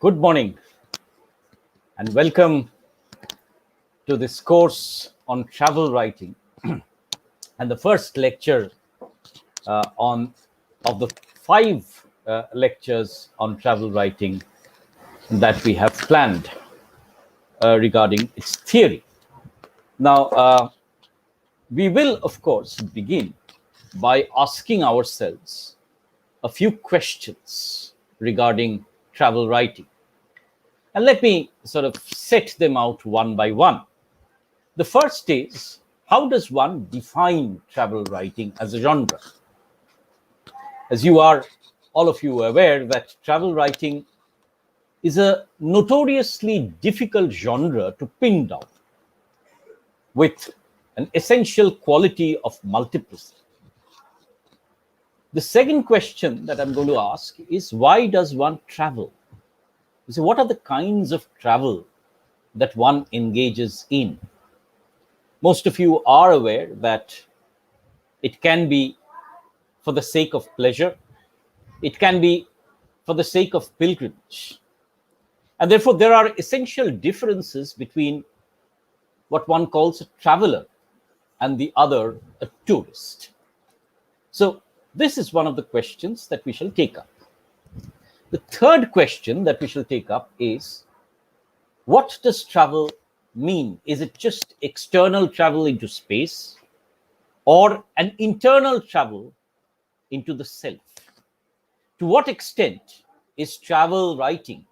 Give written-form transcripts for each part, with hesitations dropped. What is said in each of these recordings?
Good morning and welcome to this course on travel writing and the first lecture on of the five lectures on travel writing that we have planned regarding its theory. Now, we will, of course, begin by asking ourselves a few questions regarding travel writing. And let me sort of set them out one by one. The first is, how does one define travel writing as a genre? As you are, all of you, aware that travel writing is a notoriously difficult genre to pin down, with an essential quality of multiplicity. The second question that I'm going to ask is, why does one travel? So what are the kinds of travel that one engages in? Most of you are aware that it can be for the sake of pleasure, it can be for the sake of pilgrimage. And therefore, there are essential differences between what one calls a traveler and the other, a tourist. So this is one of the questions that we shall take up. The third question that we shall take up is, what does travel mean? Is it just external travel into space or an internal travel into the self? To what extent is travel writing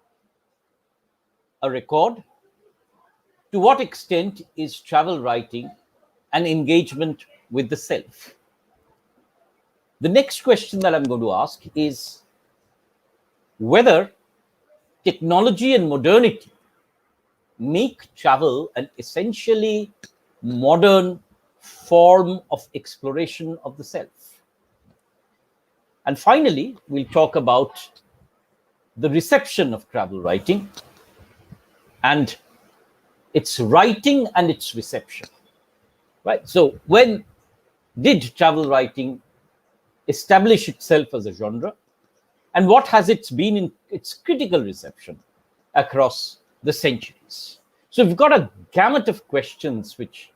a record? To what extent is travel writing an engagement with the self? The next question that I'm going to ask is whether technology and modernity make travel an essentially modern form of exploration of the self. And finally, we'll talk about the reception of travel writing and its writing and its reception. Right? So when did travel writing establish itself as a genre? And what has it been in its critical reception across the centuries? So we've got a gamut of questions which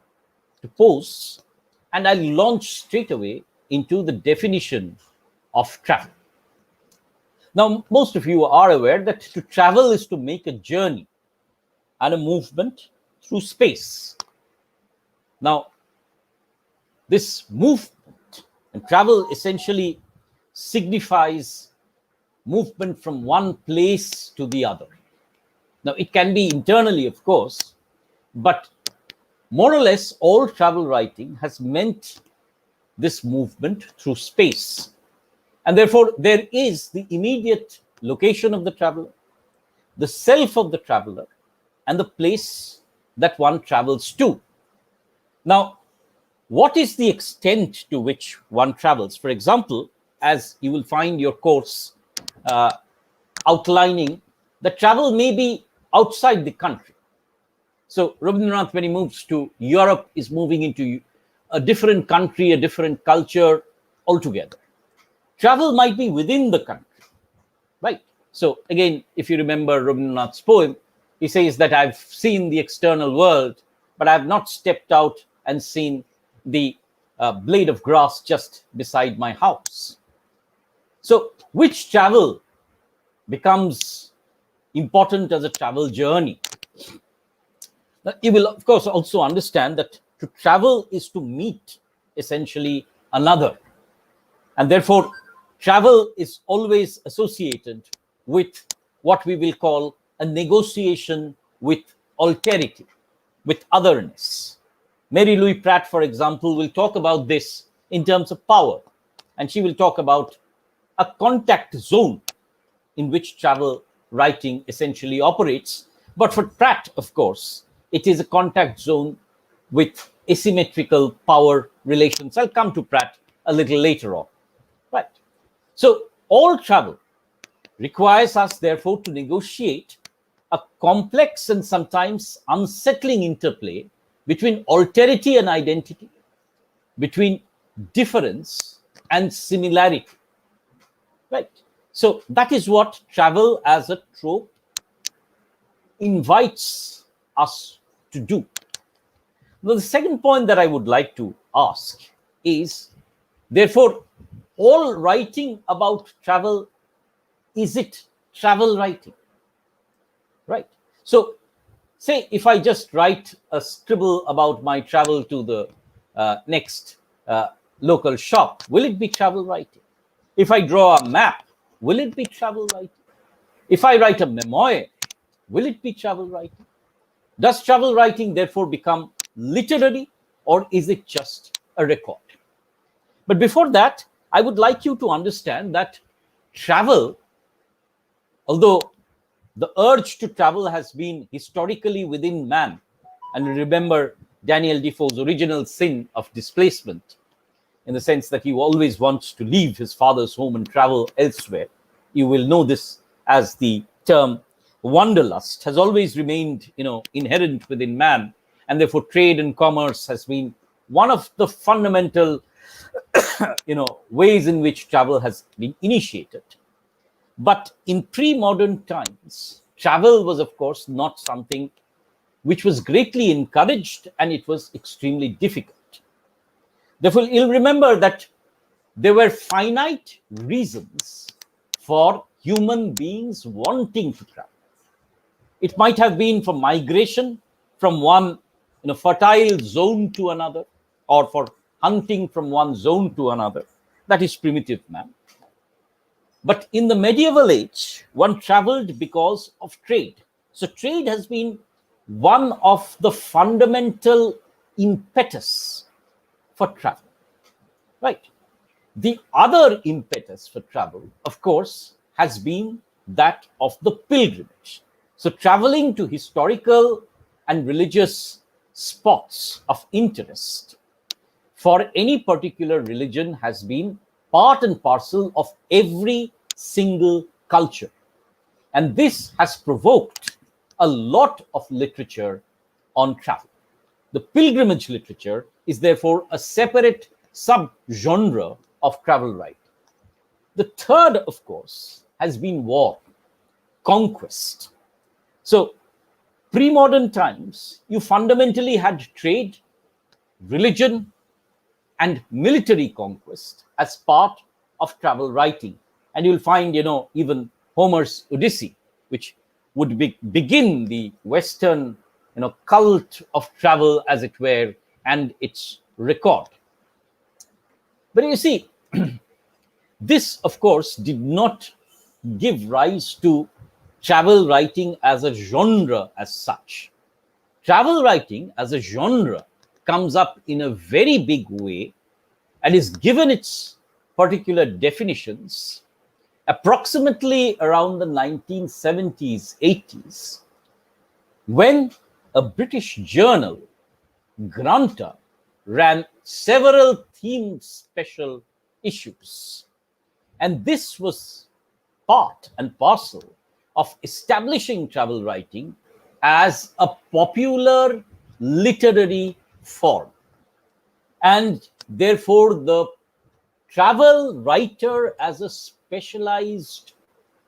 to pose, and I'll launch straight away into the definition of travel. Now, most of you are aware that to travel is to make a journey and a movement through space. Now, this movement and travel essentially signifies movement from one place to the other. Now, it can be internally, of course, but more or less all travel writing has meant this movement through space. And therefore, there is the immediate location of the traveler, the self of the traveler, and the place that one travels to. Now, what is the extent to which one travels? For example, as you will find your course outlining, that travel may be outside the country. So Rabindranath, when he moves to Europe, is moving into a different country, a different culture altogether. Travel might be within the country, right? So again, if you remember Rabindranath's poem, he says that I've seen the external world, but I've not stepped out and seen the blade of grass just beside my house. So which travel becomes important as a travel journey? Now, you will, of course, also understand that to travel is to meet essentially another. And therefore, travel is always associated with what we will call a negotiation with alterity, with otherness. Mary Louise Pratt, for example, will talk about this in terms of power. And she will talk about a contact zone in which travel writing essentially operates. But for Pratt, of course, it is a contact zone with asymmetrical power relations. I'll come to Pratt a little later on. Right. So all travel requires us, therefore, to negotiate a complex and sometimes unsettling interplay between alterity and identity, between difference and similarity. Right. So that is what travel as a trope invites us to do. Now, the second point that I would like to ask is, therefore, all writing about travel, is it travel writing? Right. So, say if I just write a scribble about my travel to the next local shop, will it be travel writing? If I draw a map, will it be travel writing? If I write a memoir, will it be travel writing? Does travel writing therefore become literary, or is it just a record? But before that, I would like you to understand that travel, although the urge to travel has been historically within man, and remember Daniel Defoe's original sin of displacement, in the sense that he always wants to leave his father's home and travel elsewhere. You will know this as the term wanderlust has always remained, inherent within man, and therefore trade and commerce has been one of the fundamental, ways in which travel has been initiated. But in pre-modern times, travel was, of course, not something which was greatly encouraged, and it was extremely difficult. Therefore, you'll remember that there were finite reasons for human beings wanting to travel. It might have been for migration from one fertile zone to another, or for hunting from one zone to another. That is primitive man. But in the medieval age, one traveled because of trade. So trade has been one of the fundamental impetus for travel, right? The other impetus for travel, of course, has been that of the pilgrimage. So traveling to historical and religious spots of interest for any particular religion has been part and parcel of every single culture. And this has provoked a lot of literature on travel. The pilgrimage literature is therefore a separate subgenre of travel writing. The third, of course, has been war, conquest. So, pre-modern times, you fundamentally had trade, religion, and military conquest as part of travel writing. And you'll find, even Homer's Odyssey, which would begin the Western, cult of travel, as it were, and its record. But you see, this, of course, did not give rise to travel writing as a genre as such. Travel writing as a genre comes up in a very big way and is given its particular definitions approximately around the 1970s, 80s, when a British journal, Granta, ran several themed special issues. And this was part and parcel of establishing travel writing as a popular literary form. And therefore, the travel writer as a specialized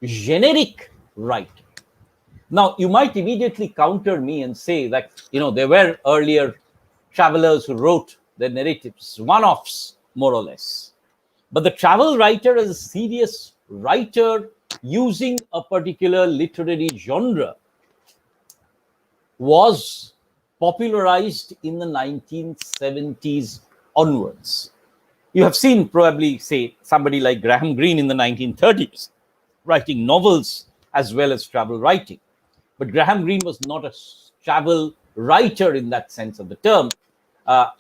generic writer. Now, you might immediately counter me and say that, there were earlier travelers who wrote their narratives, one-offs, more or less. But the travel writer as a serious writer using a particular literary genre was popularized in the 1970s onwards. You have seen probably, say, somebody like Graham Greene in the 1930s writing novels as well as travel writing. But Graham Greene was not a travel writer in that sense of the term,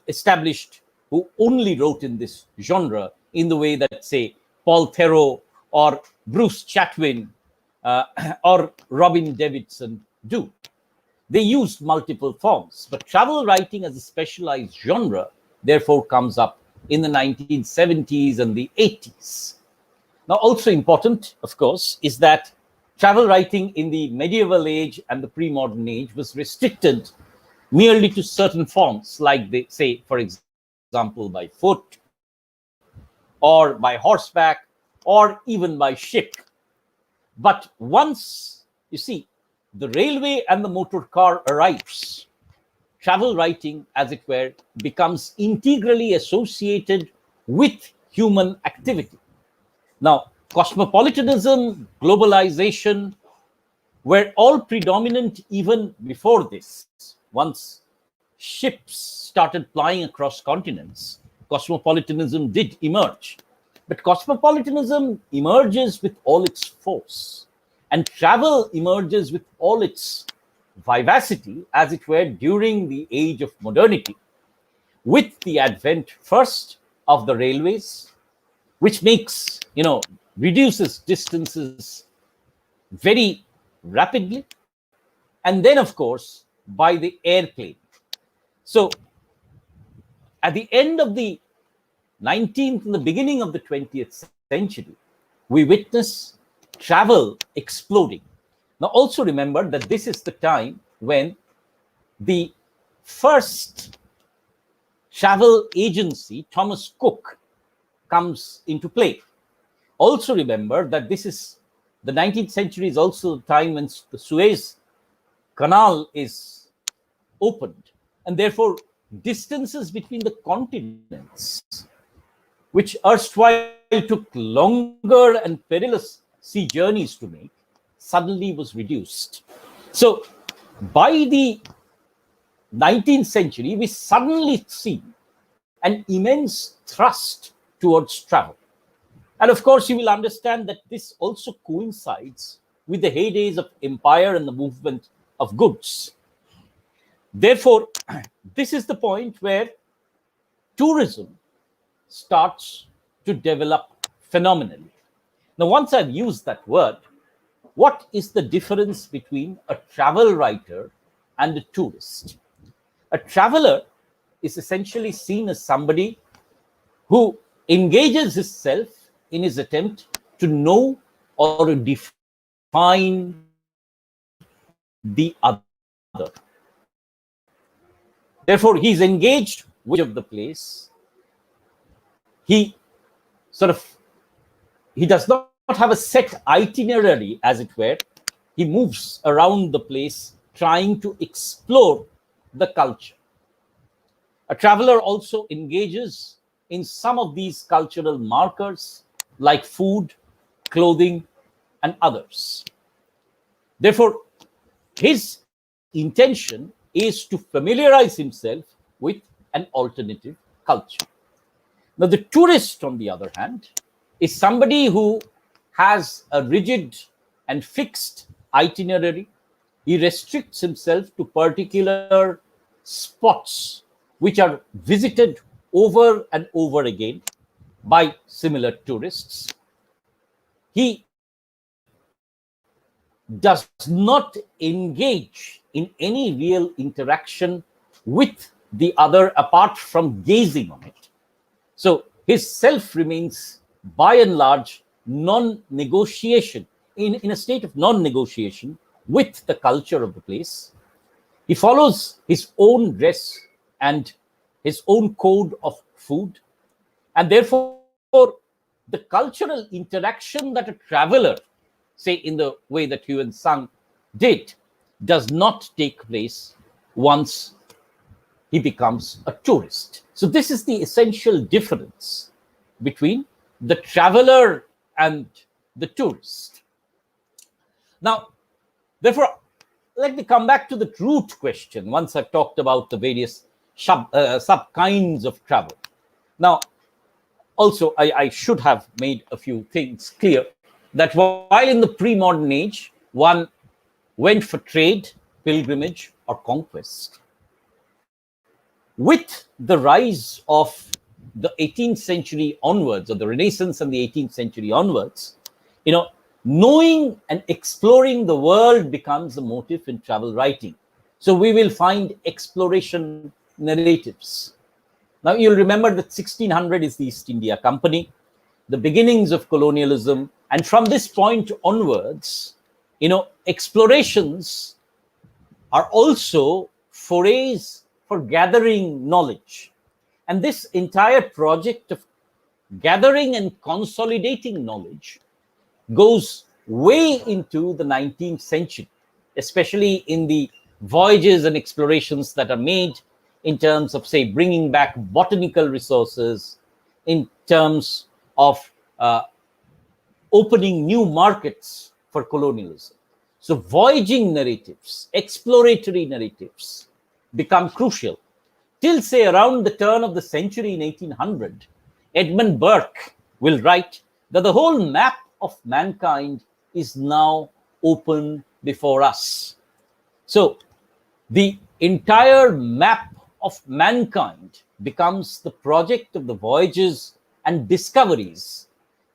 established, who only wrote in this genre in the way that, say, Paul Theroux or Bruce Chatwin or Robin Davidson do. They used multiple forms, but travel writing as a specialized genre therefore comes up in the 1970s and the 80s. Now, also important, of course, is that travel writing in the medieval age and the pre-modern age was restricted merely to certain forms, like they say, for example, by foot or by horseback or even by ship. But once, you see, the railway and the motor car arrives, travel writing, as it were, becomes integrally associated with human activity. Now, cosmopolitanism, globalization were all predominant even before this. Once ships started plying across continents, cosmopolitanism did emerge. But cosmopolitanism emerges with all its force, and travel emerges with all its vivacity, as it were, during the age of modernity, with the advent first of the railways, which makes, reduces distances very rapidly, and then, of course, by the airplane. So, at the end of the 19th and the beginning of the 20th century, we witness travel exploding. Now, also remember that this is the time when the first travel agency, Thomas Cook, comes into play. Also remember that this is the 19th century is also the time when the Suez Canal is opened, and therefore distances between the continents, which erstwhile took longer and perilous sea journeys to make, suddenly was reduced. So by the 19th century, we suddenly see an immense thrust towards travel. And of course, you will understand that this also coincides with the heydays of empire and the movement of goods. Therefore, this is the point where tourism starts to develop phenomenally. Now, once I've used that word, what is the difference between a travel writer and a tourist? A traveler is essentially seen as somebody who engages himself in his attempt to know or to define the other. Therefore, he's engaged with of the place. He does not have a set itinerary, as it were. He moves around the place trying to explore the culture. A traveler also engages in some of these cultural markers like food, clothing, and others. Therefore, his intention is to familiarize himself with an alternative culture. Now, the tourist, on the other hand, is somebody who has a rigid and fixed itinerary. He restricts himself to particular spots which are visited over and over again by similar tourists. He does not engage in any real interaction with the other apart from gazing on it. So his self remains by and large non-negotiation, in a state of non-negotiation with the culture of the place. He follows his own dress and his own code of food, and therefore the cultural interaction that a traveler, say in the way that Huan Sang did, does not take place once he becomes a tourist. So this is the essential difference between the traveler and the tourist. Now, therefore, let me come back to the root question once I've talked about the various sub kinds of travel. Now, also, I should have made a few things clear that while in the pre-modern age, one went for trade, pilgrimage, or conquest, with the rise of the 18th century onwards, or the Renaissance and the 18th century onwards, knowing and exploring the world becomes the motive in travel writing. So we will find exploration narratives. Now, you'll remember that 1600 is the East India Company, the beginnings of colonialism, and from this point onwards, explorations are also forays for gathering knowledge. And this entire project of gathering and consolidating knowledge goes way into the 19th century. especially in the voyages and explorations that are made in terms of, say, bringing back botanical resources, in terms of opening new markets for colonialism. So voyaging narratives, exploratory narratives become crucial. Till, say, around the turn of the century in 1800, Edmund Burke will write that the whole map of mankind is now open before us. So the entire map of mankind becomes the project of the voyages and discoveries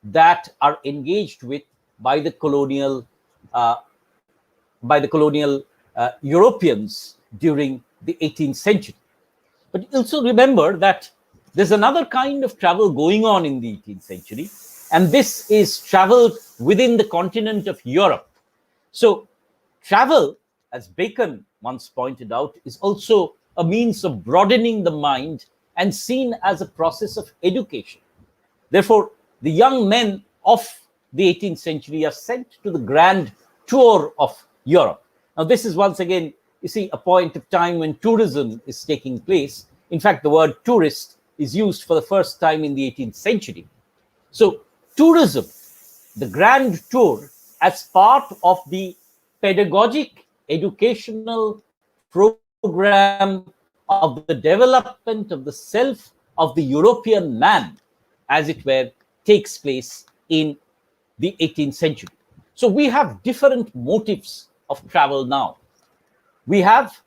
that are engaged with by the colonial Europeans during the 18th century. But also remember that there's another kind of travel going on in the 18th century, and this is travel within the continent of Europe. So travel, as Bacon once pointed out, is also a means of broadening the mind and seen as a process of education. Therefore, the young men of the 18th century are sent to the grand tour of Europe. Now, this is once again, you see, a point of time when tourism is taking place. In fact, the word tourist is used for the first time in the 18th century. So, tourism, the grand tour, as part of the pedagogic educational program of the development of the self of the European man, as it were, takes place in the 18th century. So we have different motives of travel now. We have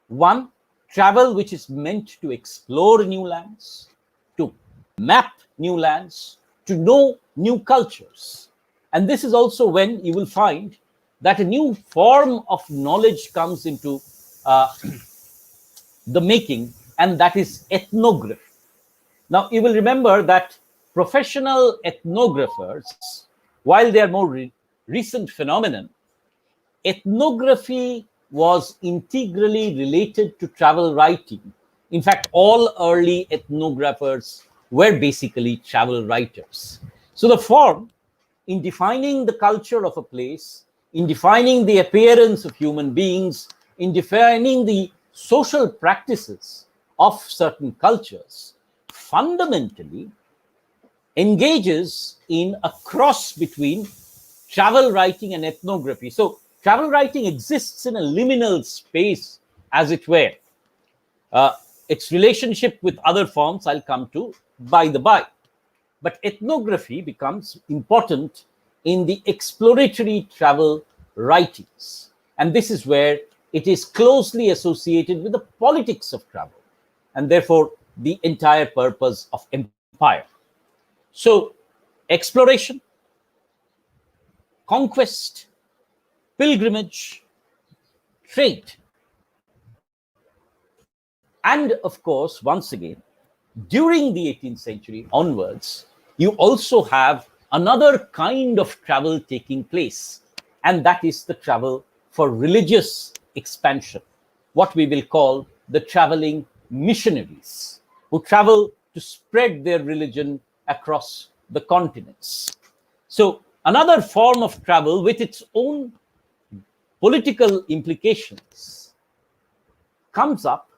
one, travel which is meant to explore new lands, to map new lands, to know new cultures. And this is also when you will find that a new form of knowledge comes into the making, and that is ethnography. Now, you will remember that professional ethnographers, while they are more recent phenomenon, ethnography was integrally related to travel writing. In fact, all early ethnographers were basically travel writers. So the form, in defining the culture of a place, in defining the appearance of human beings, in defining the social practices of certain cultures, fundamentally engages in a cross between travel writing and ethnography. So travel writing exists in a liminal space, as it were. Its relationship with other forms I'll come to by the by. But ethnography becomes important in the exploratory travel writings. And this is where it is closely associated with the politics of travel, and therefore the entire purpose of empire. So exploration, conquest, pilgrimage, trade. And of course, once again, during the 18th century onwards, you also have another kind of travel taking place, and that is the travel for religious expansion, what we will call the traveling missionaries, who travel to spread their religion across the continents. So another form of travel with its own political implications comes up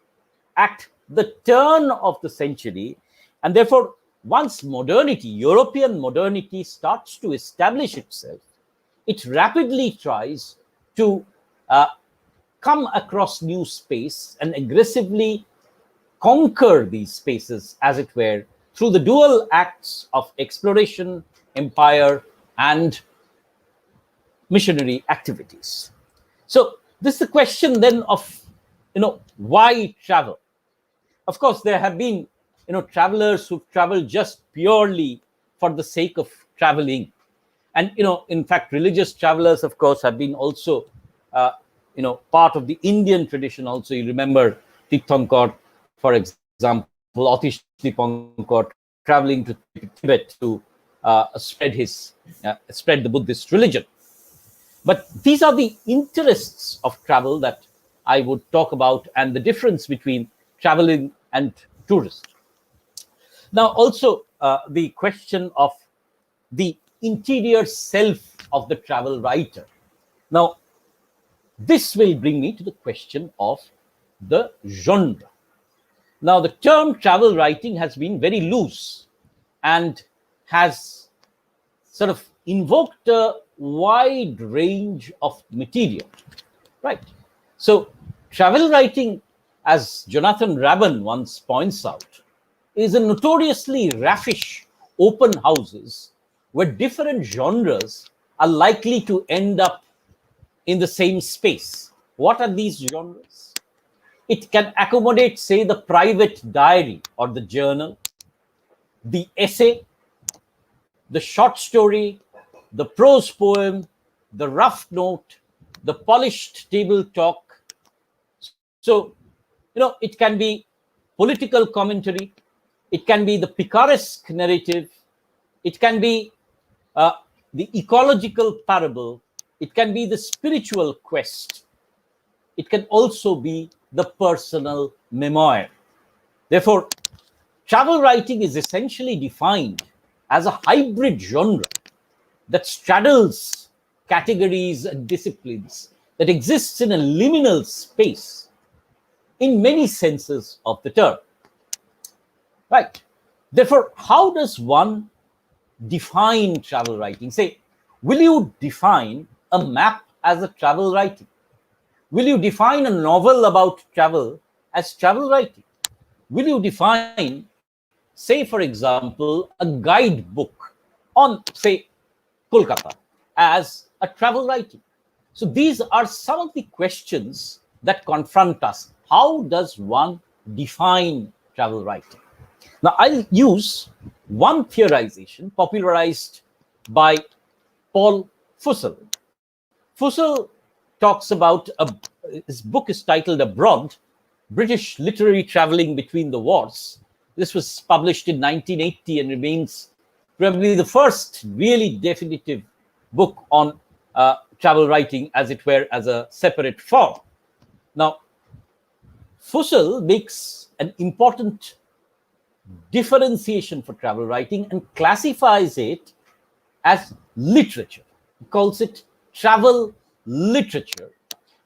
at the turn of the century, and therefore once modernity, European modernity, starts to establish itself, it rapidly tries to come across new space and aggressively conquer these spaces, as it were, through the dual acts of exploration, empire, and missionary activities. So this is the question then of, why travel? Of course, there have been, travelers who've traveled just purely for the sake of traveling. And, in fact, religious travelers, of course, have been also, part of the Indian tradition also. You remember Tirthankar, for example, Atish Dipankar, traveling to Tibet to spread the Buddhist religion. But these are the interests of travel that I would talk about, and the difference between traveling and tourism. Now, also the question of the interior self of the travel writer. Now, This will bring me to the question of the genre. Now, the term travel writing has been very loose and has sort of invoked a wide range of material, right? So, travel writing, as Jonathan Rabin once points out, is a notoriously raffish open houses where different genres are likely to end up in the same space. What are these genres? It can accommodate, say, the private diary or the journal, the essay, the short story, the prose poem, the rough note, the polished table talk. So, it can be political commentary, it can be the picaresque narrative, it can be the ecological parable, it can be the spiritual quest, it can also be the personal memoir. Therefore, travel writing is essentially defined as a hybrid genre that straddles categories and disciplines, that exists in a liminal space in many senses of the term. Right. Therefore, how does one define travel writing? Say, will you define a map as a travel writing? Will you define a novel about travel as travel writing? Will you define, say, for example, a guidebook on, say, Kolkata as a travel writing? So these are some of the questions that confront us. How does one define travel writing? Now, I'll use one theorization popularized by Paul Fussell. Fussell talks about, his book is titled Abroad, British Literary Traveling Between the Wars. This was published in 1980 and remains probably the first really definitive book on travel writing, as it were, as a separate form. Now, Fussell makes an important differentiation for travel writing and classifies it as literature. He calls it travel literature.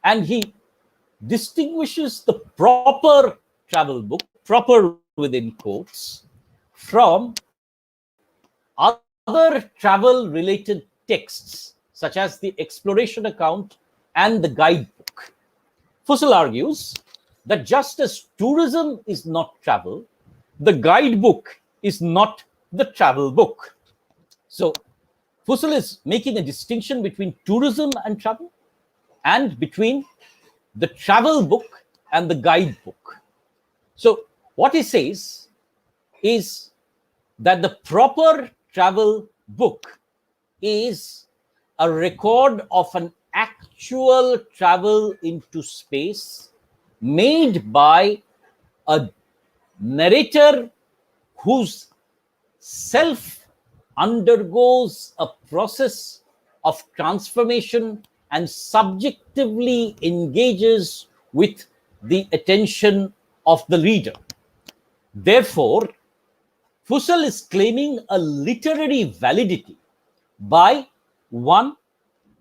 And he distinguishes the proper travel book, proper within quotes, from other travel related texts, such as the exploration account and the guidebook. Fussell argues that just as tourism is not travel, the guidebook is not the travel book. So Fussell is making a distinction between tourism and travel, and between the travel book and the guidebook. So what he says is that the proper travel book is a record of an actual travel into space made by a narrator whose self undergoes a process of transformation and subjectively engages with the attention of the reader. Therefore, Fussell is claiming a literary validity by, one,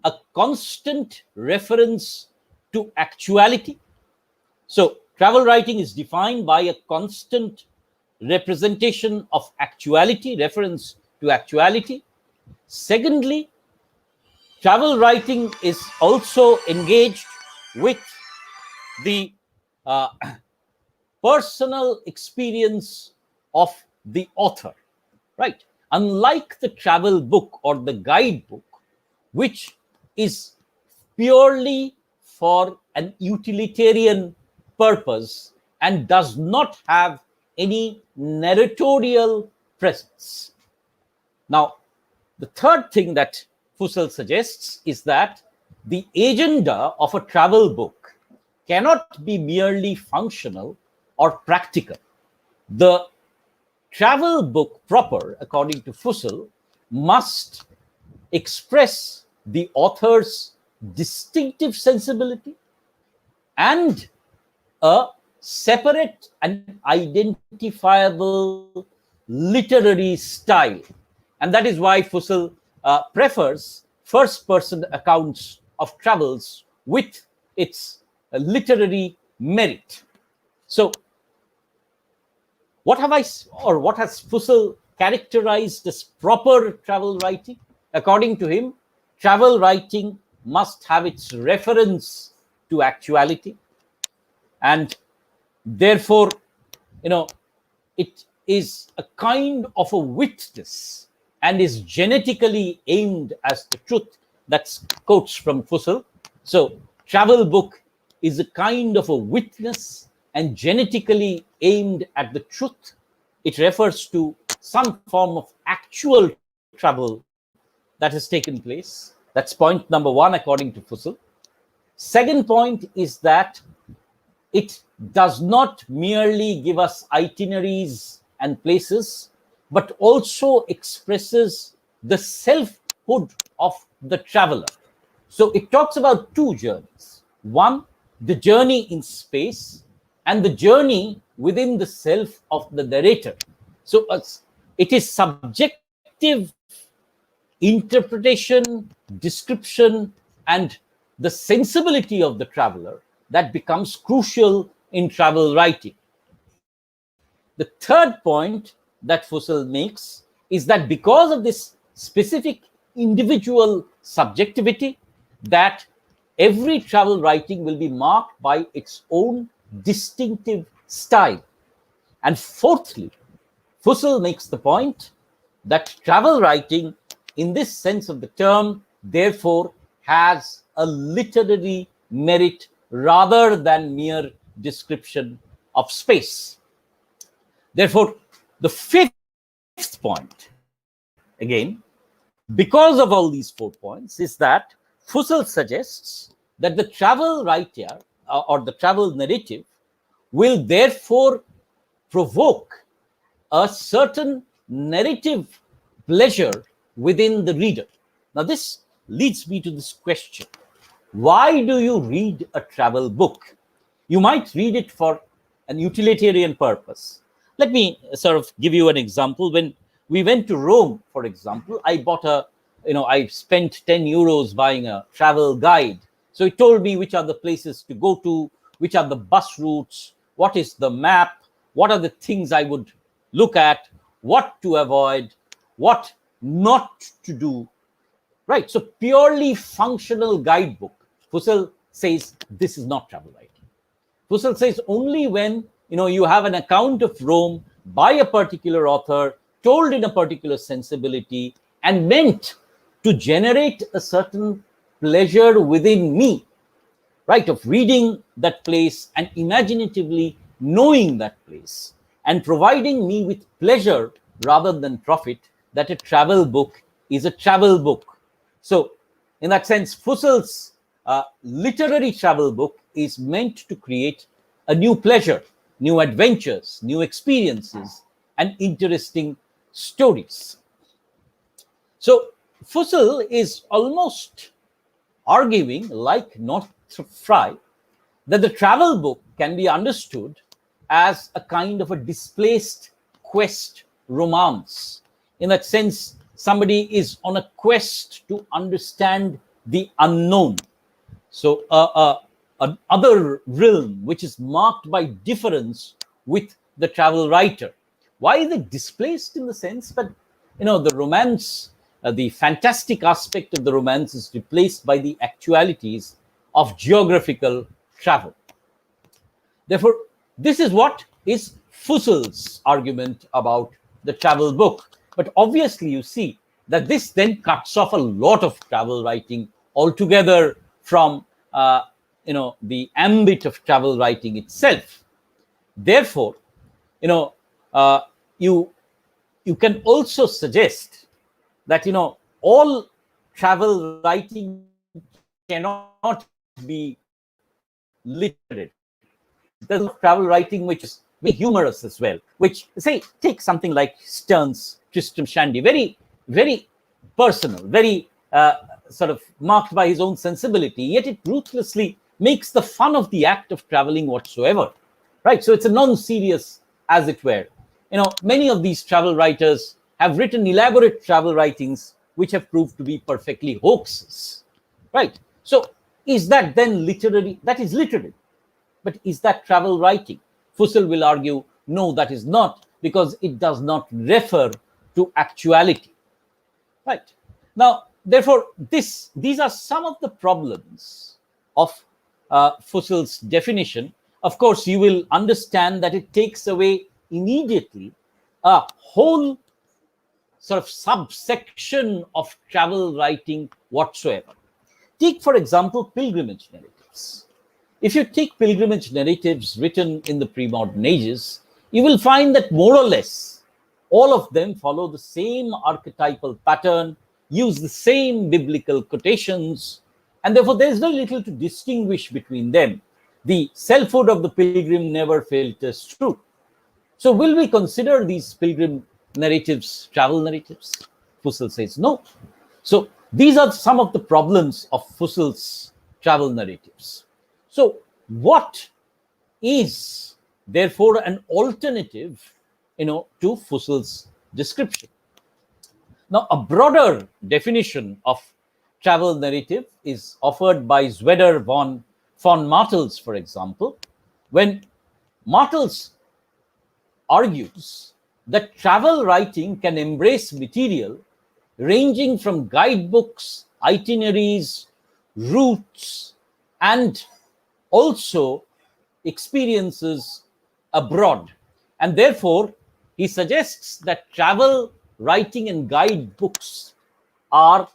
a constant reference to actuality. So, travel writing is defined by a constant representation of actuality, reference to actuality. Secondly, travel writing is also engaged with the personal experience of the author, right? Unlike the travel book or the guidebook, which is purely for an utilitarian purpose and does not have any narratorial presence. Now, the third thing that Fussell suggests is that the agenda of a travel book cannot be merely functional or practical. The travel book proper, according to Fussell, must express the author's distinctive sensibility and a separate and identifiable literary style. And that is why Fussell prefers first-person accounts of travels with its literary merit. So, what has Fussell characterized as proper travel writing? According to him, travel writing must have its reference to actuality, and therefore, it is a kind of a witness and is genetically aimed as the truth. That's quotes from Fussell. So, travel book is a kind of a witness and genetically aimed at the truth. It refers to some form of actual travel that has taken place. That's point number one, according to Fussell. Second point is that it does not merely give us itineraries and places, but also expresses the selfhood of the traveler. So it talks about two journeys. One, the journey in space, and the journey within the self of the narrator. So it is subjective interpretation, description, and the sensibility of the traveler that becomes crucial in travel writing. The third point that Fussell makes is that because of this specific individual subjectivity, that every travel writing will be marked by its own distinctive style. And fourthly, Fussell makes the point that travel writing, in this sense of the term, therefore has a literary merit rather than mere description of space. Therefore, the fifth point, again, because of all these 4 points, is that Fussell suggests that the travel writer or the travel narrative will therefore provoke a certain narrative pleasure within the reader. Now, this leads me to this question. Why do you read a travel book? You might read it for an utilitarian purpose. Let me sort of give you an example. When we went to Rome, for example, I spent 10 euros buying a travel guide. So it told me which are the places to go to, which are the bus routes, what is the map, what are the things I would look at, what to avoid, what not to do. Right. So purely functional guidebook. Fussell says this is not travel writing. Fussell says only when you have an account of Rome by a particular author, told in a particular sensibility, and meant to generate a certain pleasure within me, right, of reading that place and imaginatively knowing that place and providing me with pleasure rather than profit, that a travel book is a travel book. So in that sense, Fussell's literary travel book is meant to create a new pleasure, new adventures, new experiences, and interesting stories. So Fussell is almost arguing, like North Fry, that the travel book can be understood as a kind of a displaced quest romance. In that sense, somebody is on a quest to understand the unknown. So another realm which is marked by difference with the travel writer. Why is it displaced? In the sense that the romance, the fantastic aspect of the romance is replaced by the actualities of geographical travel. Therefore, this is what is Fussell's argument about the travel book. But obviously, you see that this then cuts off a lot of travel writing altogether from the ambit of travel writing itself. Therefore, you can also suggest that all travel writing cannot be literary. There's travel writing which is very humorous as well, which, say, take something like Sterne's Tristram Shandy, very, very personal, very sort of marked by his own sensibility, yet it ruthlessly makes the fun of the act of traveling whatsoever, right? So it's a non-serious, as it were. Many of these travel writers have written elaborate travel writings which have proved to be perfectly hoaxes, right? So Is that then literary? That is literary. But is that travel writing? Fussell will argue, no, that is not, because it does not refer to actuality. Right. Now, therefore, these are some of the problems of Fussell's definition. Of course, you will understand that it takes away immediately a whole sort of subsection of travel writing whatsoever. Take, for example, pilgrimage narratives. If you take pilgrimage narratives written in the pre-modern ages, you will find that more or less all of them follow the same archetypal pattern, use the same biblical quotations, and therefore there is very little to distinguish between them. The selfhood of the pilgrim never filters through. So will we consider these pilgrim narratives travel narratives? Fussell says no. So these are some of the problems of Fussell's travel narratives. So what is therefore an alternative, to Fussell's description? Now, a broader definition of travel narrative is offered by Zweder von Martels, for example, when Martels argues that travel writing can embrace material ranging from guidebooks, itineraries, routes, and also experiences abroad. And therefore, he suggests that travel writing and guidebooks are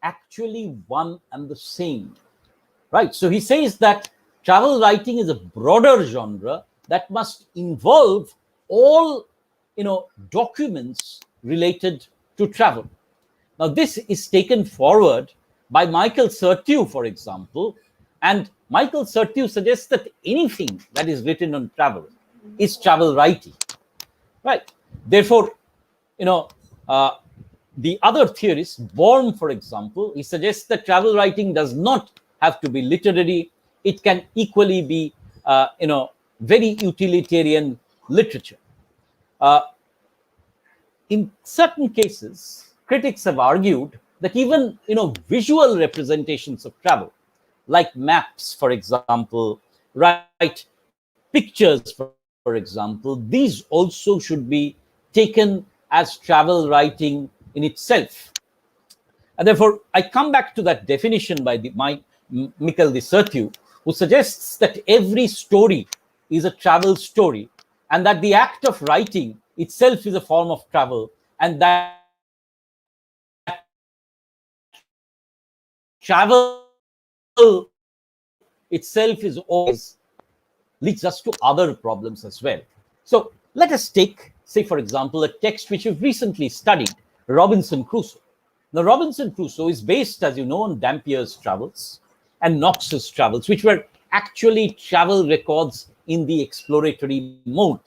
actually one and the same. Right? So he says that travel writing is a broader genre that must involve all documents related to travel. Now, this is taken forward by Michael Surteau, for example, and Michael Surteau suggests that anything that is written on travel is travel writing. Right? Therefore, the other theorist, Bourne, for example, he suggests that travel writing does not have to be literary. It can equally be, very utilitarian literature. In certain cases, critics have argued that even visual representations of travel, like maps, for example, right, pictures, for example, these also should be taken as travel writing in itself. And therefore, I come back to that definition by Michael de Surteau, who suggests that every story is a travel story, and that the act of writing itself is a form of travel, and that travel itself is always leads us to other problems as well. So let us take, say, for example, a text which we've recently studied, Robinson Crusoe. Now, Robinson Crusoe is based, as you know, on Dampier's travels and Knox's travels, which were actually travel records in the exploratory mode.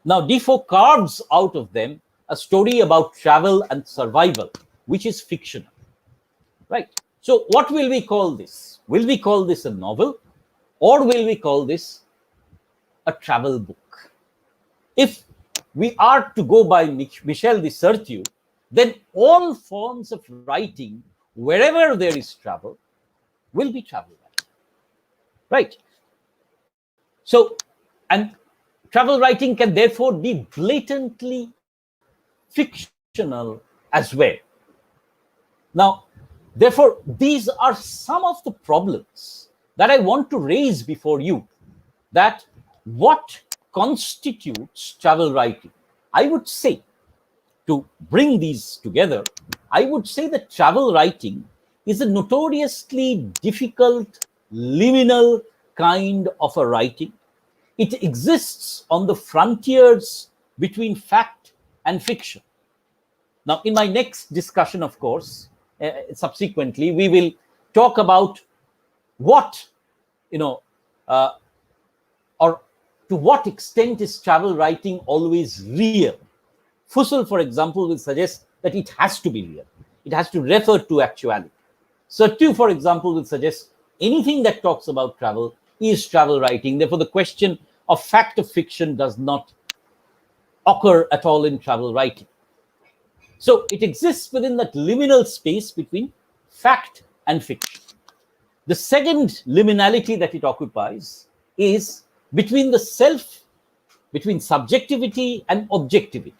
Now, Defoe carves out of them a story about travel and survival, which is fictional. Right? So what will we call this? Will we call this a novel, or will we call this a travel book? If we are to go by Michel de Surteau, then all forms of writing, wherever there is travel, will be travel writing. Right? So, and travel writing can therefore be blatantly fictional as well. Now, therefore, these are some of the problems that I want to raise before you, that what constitutes travel writing. I would say, to bring these together, I would say that travel writing is a notoriously difficult, liminal kind of a writing. It exists on the frontiers between fact and fiction. Now, in my next discussion, of course, subsequently, we will talk about what, or to what extent is travel writing always real. Fussell, for example, will suggest that it has to be real. It has to refer to actuality. Surteau, for example, will suggest anything that talks about travel is travel writing. Therefore, the question of fact of fiction does not occur at all in travel writing. So it exists within that liminal space between fact and fiction. The second liminality that it occupies is between the self, between subjectivity and objectivity.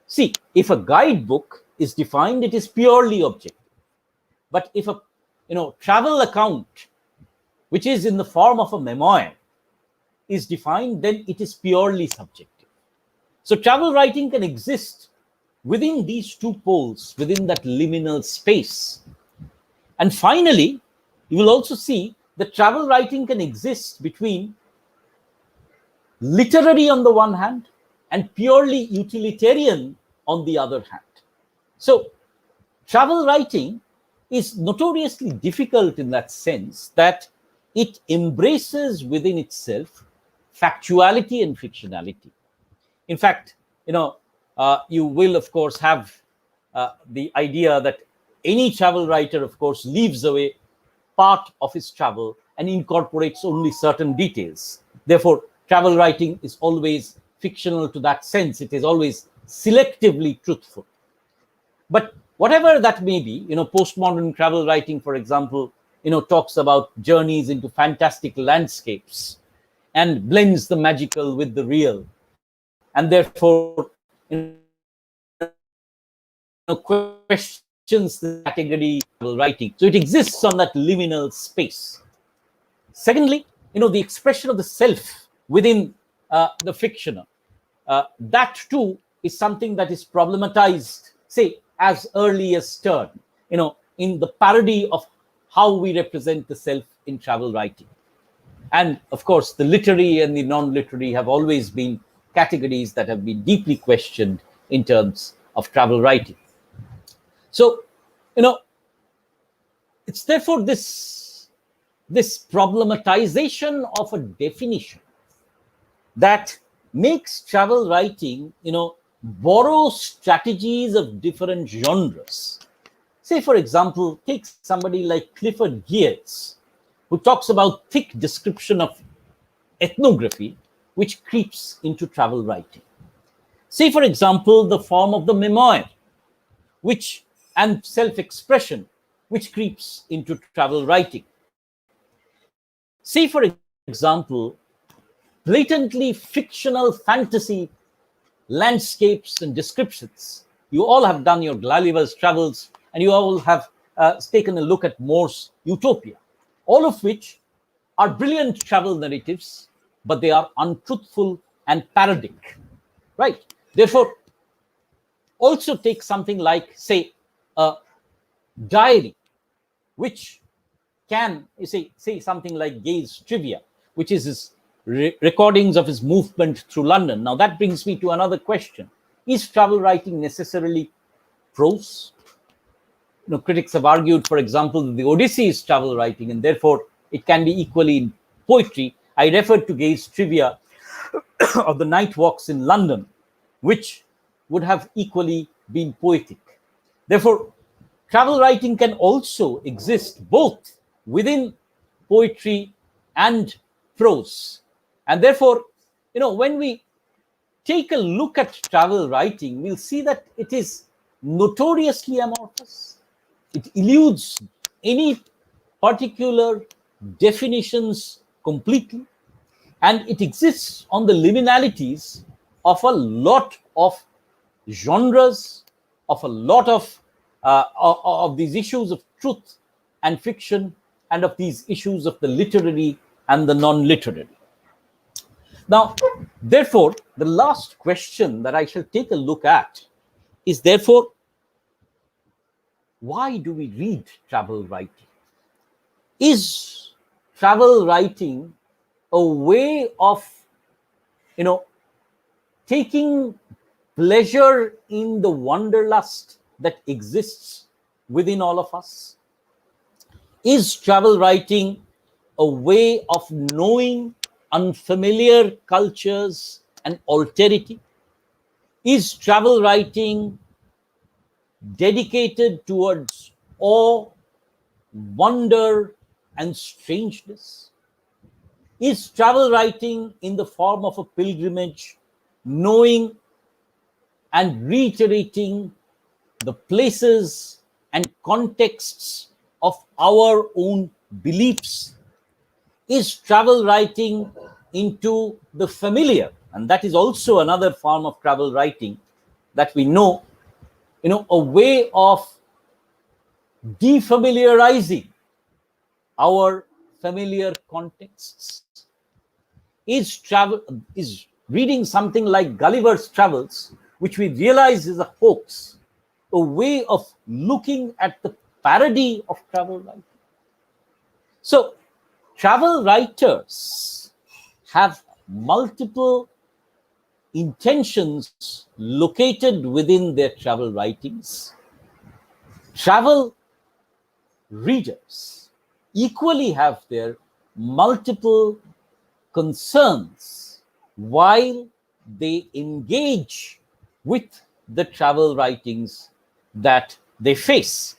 See, if a guidebook is defined, it is purely objective. But if a travel account, which is in the form of a memoir, is defined, then it is purely subjective. So travel writing can exist within these two poles, within that liminal space. And finally, you will also see that travel writing can exist between literary on the one hand and purely utilitarian on the other hand. So travel writing is notoriously difficult in that sense that it embraces within itself factuality and fictionality. In fact, you will, of course, have the idea that any travel writer, of course, leaves away part of his travel and incorporates only certain details. Therefore, travel writing is always fictional to that sense. It is always selectively truthful. But whatever that may be, postmodern travel writing, for example, talks about journeys into fantastic landscapes and blends the magical with the real. And therefore, questions the category of writing. So it exists on that liminal space. Secondly, the expression of the self within the fictional. That too is something that is problematized, say, as early as Sterne, in the parody of how we represent the self in travel writing. And of course, the literary and the non-literary have always been categories that have been deeply questioned in terms of travel writing. So, it's therefore this problematization of a definition that makes travel writing, borrow strategies of different genres. Say, for example, take somebody like Clifford Geertz, who talks about thick description of ethnography, which creeps into travel writing. Say, for example, the form of the memoir, and self-expression, which creeps into travel writing. Say, for example, blatantly fictional fantasy landscapes and descriptions. You all have done your Gulliver's Travels, and you all have taken a look at Moore's Utopia, all of which are brilliant travel narratives, but they are untruthful and parodic, right? Therefore, also take something like, say, a diary, which can say something like Gay's Trivia, which is his recordings of his movement through London. Now that brings me to another question. Is travel writing necessarily prose? Critics have argued, for example, that the Odyssey is travel writing, and therefore it can be equally in poetry. I referred to Gay's Trivia of the night walks in London, which would have equally been poetic. Therefore, travel writing can also exist both within poetry and prose. And therefore, when we take a look at travel writing, we'll see that it is notoriously amorphous. It eludes any particular definitions completely, and it exists on the liminalities of a lot of genres, of a lot of these issues of truth and fiction, and of these issues of the literary and the non-literary. Now, therefore, the last question that I shall take a look at is, therefore, why do we read travel writing? Is travel writing a way of, taking pleasure in the wanderlust that exists within all of us? Is travel writing a way of knowing unfamiliar cultures and alterity? Is travel writing dedicated towards awe, wonder, and strangeness? Is travel writing in the form of a pilgrimage, knowing and reiterating the places and contexts of our own beliefs? Is travel writing into the familiar? And that is also another form of travel writing that we know, a way of defamiliarizing our familiar contexts. Is reading something like Gulliver's Travels, which we realize is a hoax, a way of looking at the parody of travel writing? So travel writers have multiple intentions located within their travel writings. Travel readers equally have their multiple concerns while they engage with the travel writings that they face.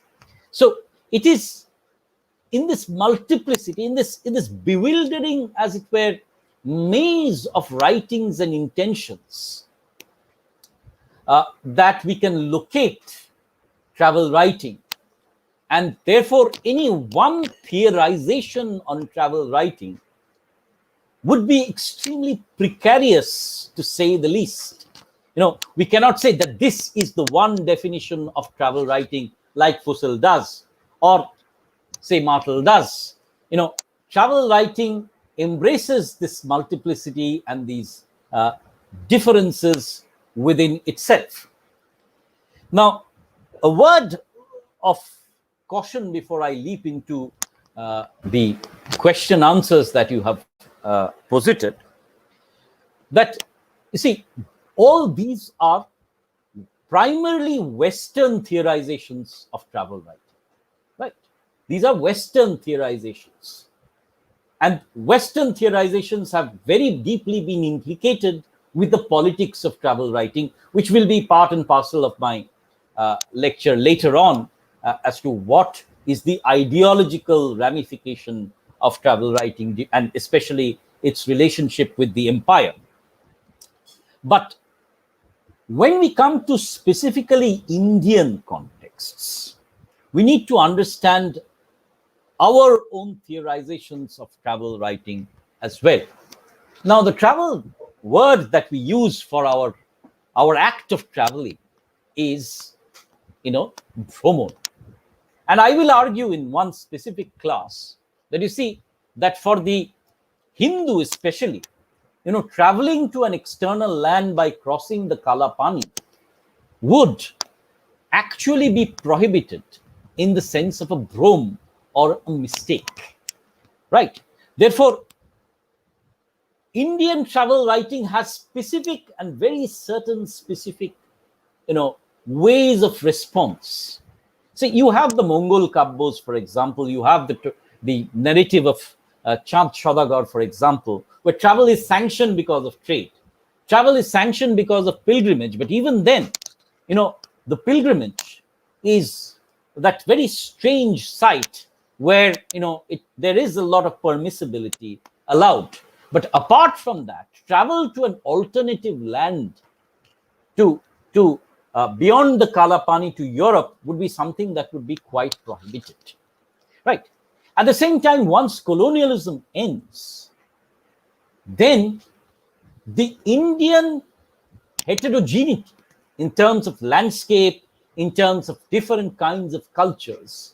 So it is in this multiplicity, in this bewildering, as it were, maze of writings and intentions that we can locate travel writing. And therefore, any one theorization on travel writing would be extremely precarious, to say the least. We cannot say that this is the one definition of travel writing, like Fussell does, or say Martel does. Travel writing embraces this multiplicity and these differences within itself. Now, a word of caution before I leap into the question answers that you have posited, that you see, all these are primarily Western theorizations of travel writing, right? These are Western theorizations, and Western theorizations have very deeply been implicated with the politics of travel writing, which will be part and parcel of my lecture later on, as to what is the ideological ramification of travel writing, and especially its relationship with the empire. But when we come to specifically Indian contexts, we need to understand our own theorizations of travel writing as well. Now, the travel word that we use for our act of traveling is, bhromon. And I will argue in one specific class that you see that for the Hindu especially, traveling to an external land by crossing the Kalapani would actually be prohibited in the sense of a bhrom or a mistake, right? Therefore, Indian travel writing has specific and very certain specific, ways of response. See, you have the Mongol Kabbos, for example. You have the narrative of Chand Saudagar, for example, where travel is sanctioned because of trade. Travel is sanctioned because of pilgrimage. But even then, the pilgrimage is that very strange sight where, there is a lot of permissibility allowed. But apart from that, travel to an alternative land, to beyond the Kalapani to Europe, would be something that would be quite prohibited, right? At the same time, once colonialism ends, then the Indian heterogeneity in terms of landscape, in terms of different kinds of cultures,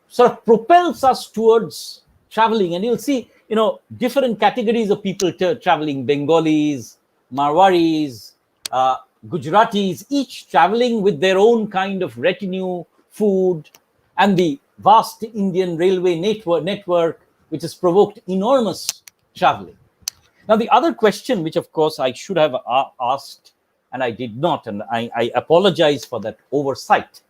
sort of propels us towards traveling. And you'll see, different categories of people traveling: Bengalis, Marwaris, Gujaratis, each traveling with their own kind of retinue, food, and the vast Indian railway network, which has provoked enormous traveling. Now, the other question, which of course I should have asked, and I did not, and I apologize for that oversight,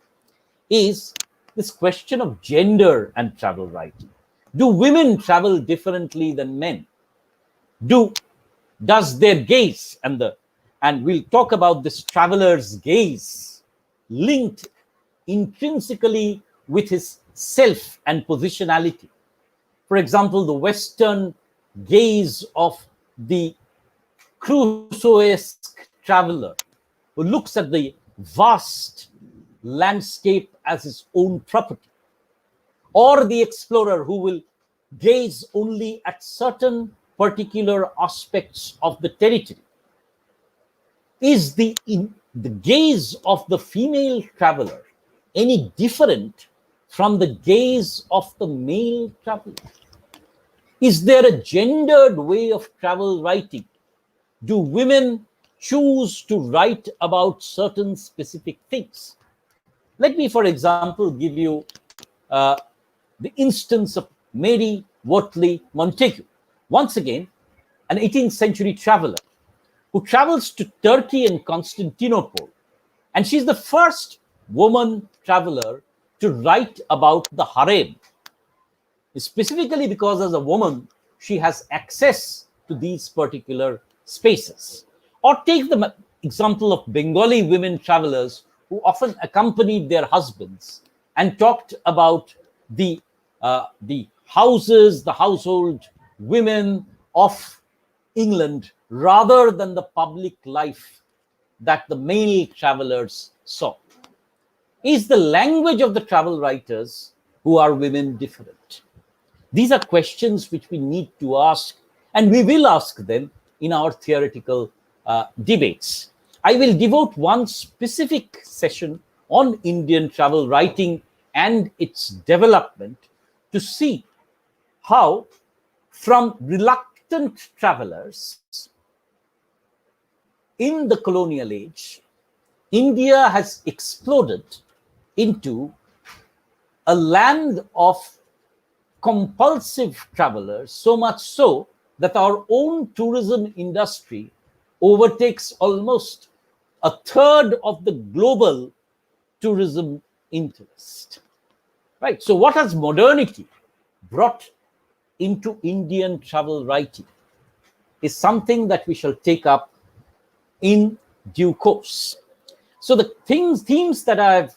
is this question of gender and travel writing. Do women travel differently than men? Does their gaze and we'll talk about this traveler's gaze linked intrinsically with his self and positionality? For example, the Western gaze of the Crusoesque traveler who looks at the vast landscape as his own property, or the explorer who will gaze only at certain particular aspects of the territory? Is the gaze of the female traveler any different from the gaze of the male traveler? Is there a gendered way of travel writing? Do women choose to write about certain specific things? Let me, for example, give you the instance of Mary Wortley Montagu, once again, an 18th century traveler who travels to Turkey and Constantinople. And she's the first woman traveler to write about the harem, specifically because as a woman, she has access to these particular spaces. Or take the example of Bengali women travelers who often accompanied their husbands and talked about the houses, the household women of England, rather than the public life that the male travelers saw. Is the language of the travel writers who are women different? These are questions which we need to ask, and we will ask them in our theoretical debates. I will devote one specific session on Indian travel writing and its development to see how, from reluctant travelers in the colonial age, India has exploded into a land of compulsive travelers, so much so that our own tourism industry overtakes almost a third of the global tourism interest. Right. So what has modernity brought into Indian travel writing is something that we shall take up in due course. So the themes that I've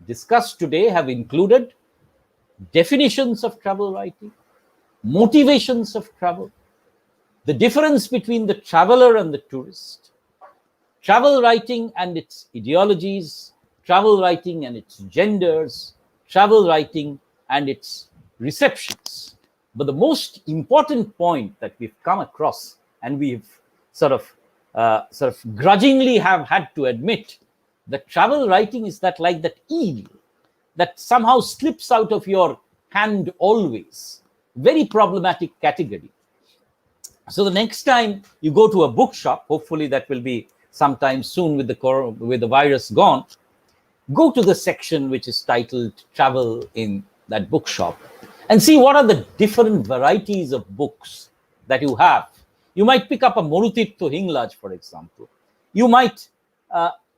discussed today have included definitions of travel writing, motivations of travel, the difference between the traveler and the tourist, travel writing and its ideologies, travel writing and its genders, travel writing and its receptions. But the most important point that we've come across, and we've sort of grudgingly have had to admit, that travel writing is that like that eel that somehow slips out of your hand always. Very problematic category. So the next time you go to a bookshop, hopefully that will be sometime soon with the virus gone, go to the section which is titled Travel in that bookshop and see what are the different varieties of books that you have. You might pick up a Morutirtho Hinglaj, for example. You might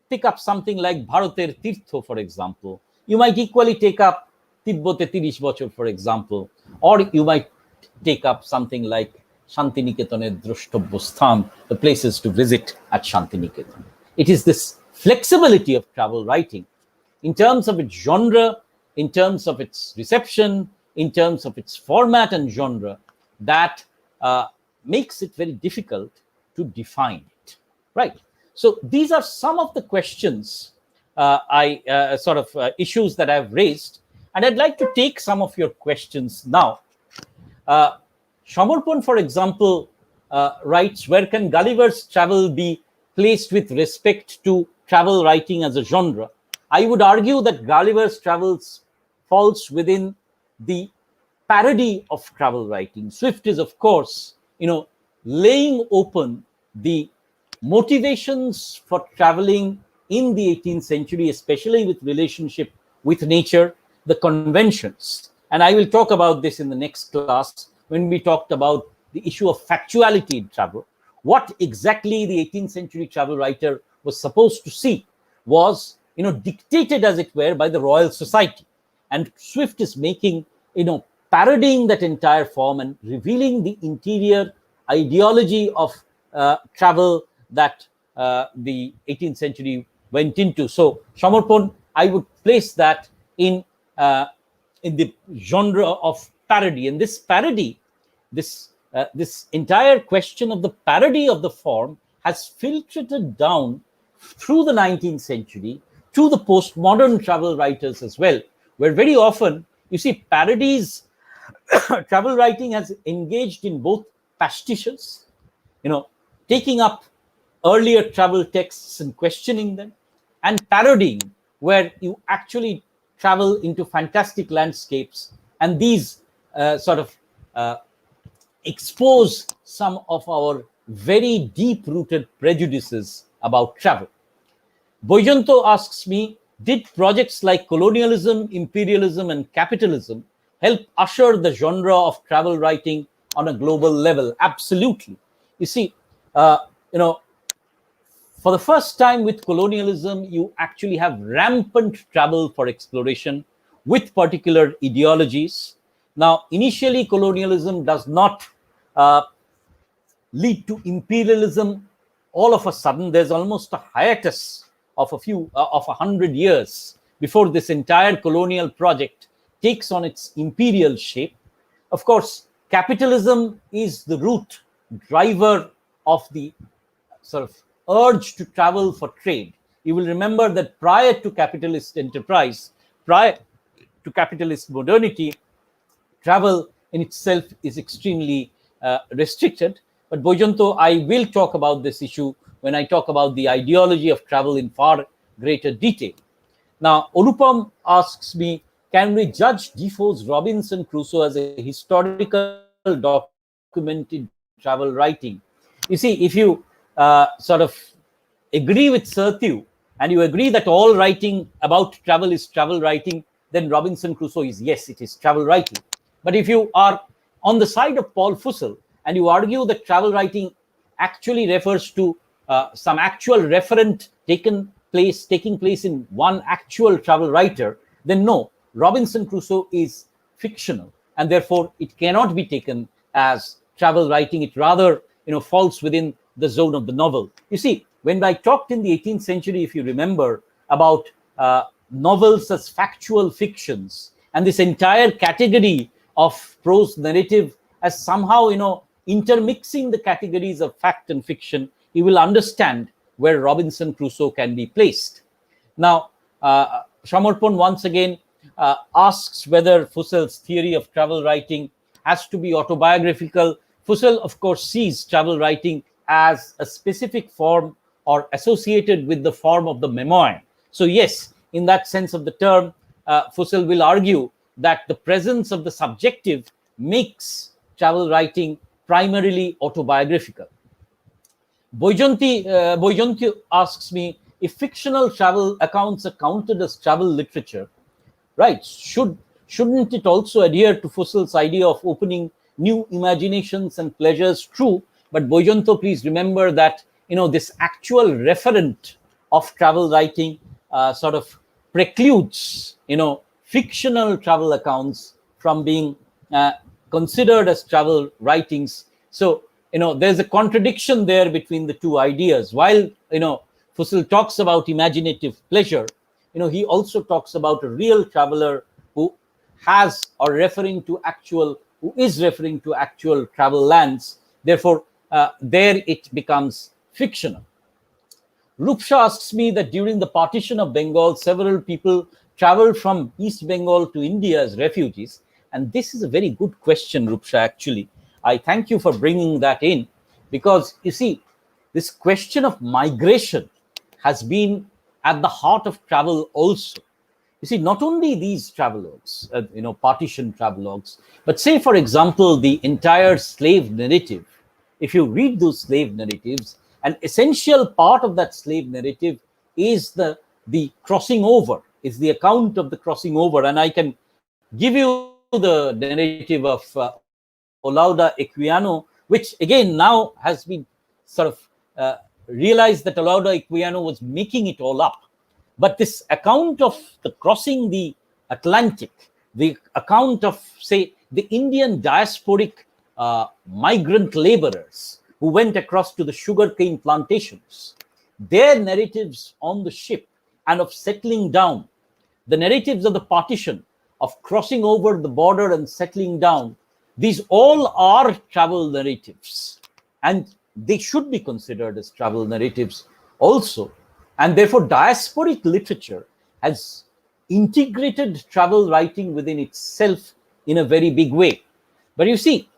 pick up something like Bharater Tirtho, for example. You might equally take up Tibbote 30 Bochor, for example. Or you might take up something like Shantiniketanir Drushtobhostham, the places to visit at Shantiniketan. It is this flexibility of travel writing in terms of its genre, in terms of its reception, in terms of its format and genre, that makes it very difficult to define it. Right. So these are some of the questions, issues that I've raised, and I'd like to take some of your questions now. Shamarpon, for example, writes, where can Gulliver's travel be placed with respect to travel writing as a genre? I would argue that Gulliver's travels falls within the parody of travel writing. Swift is, of course, laying open the motivations for traveling in the 18th century, especially with relationship with nature, the conventions. And I will talk about this in the next class when we talked about the issue of factuality in travel. What exactly the 18th century travel writer was supposed to see was, dictated, as it were, by the Royal Society. And Swift is making, parodying that entire form and revealing the interior ideology of travel that the 18th century went into. So Shamarpon, I would place that in the genre of parody. And this parody, this entire question of the parody of the form has filtered down through the 19th century to the postmodern travel writers as well, where very often You see, parodies, travel writing has engaged in both pastiches, you know, taking up earlier travel texts and questioning them, and parodying, where you actually travel into fantastic landscapes, and these sort of expose some of our very deep-rooted prejudices about travel. Boyjanto asks me, did projects like colonialism, imperialism, and capitalism help usher the genre of travel writing on a global level? Absolutely. You see, uh, you know, for the first time with colonialism, you actually have rampant travel for exploration with particular ideologies. Now, initially, colonialism does not uh, lead to imperialism all of a sudden. There's almost a hiatus of of 100 years before this entire colonial project takes on its imperial shape. Of course, capitalism is the root driver of the sort of urge to travel for trade. You will remember that prior to capitalist enterprise, prior to capitalist modernity, travel in itself is extremely restricted. But Boyjanto, I will talk about this issue when I talk about the ideology of travel in far greater detail. Now, Olupam asks me, can we judge Defoe's Robinson Crusoe as a historical documented travel writing? You see, if you sort of agree with Serthew and you agree that all writing about travel is travel writing, then Robinson Crusoe is, yes, it is travel writing. But if you are on the side of Paul Fussell and you argue that travel writing actually refers to some actual referent taking place in one actual travel writer, then no, Robinson Crusoe is fictional, and therefore it cannot be taken as travel writing. It rather, falls within the zone of the novel. You see, when I talked in the 18th century, if you remember, about novels as factual fictions, and this entire category of prose narrative as somehow, intermixing the categories of fact and fiction, you will understand where Robinson Crusoe can be placed. Now, Shamarpon once again asks whether Fussell's theory of travel writing has to be autobiographical. Fussell, of course, sees travel writing as a specific form or associated with the form of the memoir. So, yes, in that sense of the term, Fussell will argue that the presence of the subjective makes travel writing primarily autobiographical. Boyjanti asks me, if fictional travel accounts are counted as travel literature, right, shouldn't it also adhere to Fussell's idea of opening new imaginations and pleasures? True, but Boyjanto, please remember that this actual referent of travel writing sort of precludes fictional travel accounts from being considered as travel writings. So there's a contradiction there between the two ideas. While Fussell talks about imaginative pleasure, he also talks about a real traveler who is referring to actual travel lands. Therefore, there it becomes fictional. Rupsha asks me that during the partition of Bengal, several people traveled from East Bengal to India as refugees. And this is a very good question, Rupsha, actually. I thank you for bringing that in, because you see, this question of migration has been at the heart of travel also. You see, not only these travelogues, partition travelogues, but say, for example, the entire slave narrative. If you read those slave narratives, an essential part of that slave narrative is the crossing over, is the account of the crossing over. And I can give you the narrative of Olaudah Equiano, which again now has been sort of realized that Olaudah Equiano was making it all up. But this account of the crossing the Atlantic, the account of, say, the Indian diasporic migrant laborers who went across to the sugarcane plantations, their narratives on the ship and of settling down, the narratives of the partition, of crossing over the border and settling down, these all are travel narratives, and they should be considered as travel narratives also. And therefore, diasporic literature has integrated travel writing within itself in a very big way. But you see,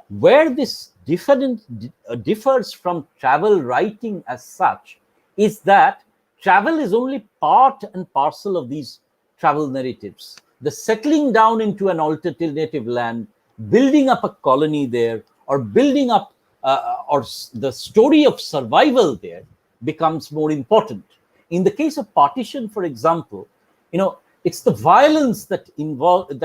where this differs from travel writing as such is that travel is only part and parcel of these travel narratives. The settling down into an alternative land, building up a colony there, or building up the story of survival there becomes more important. In the case of partition, for example, it's the violence that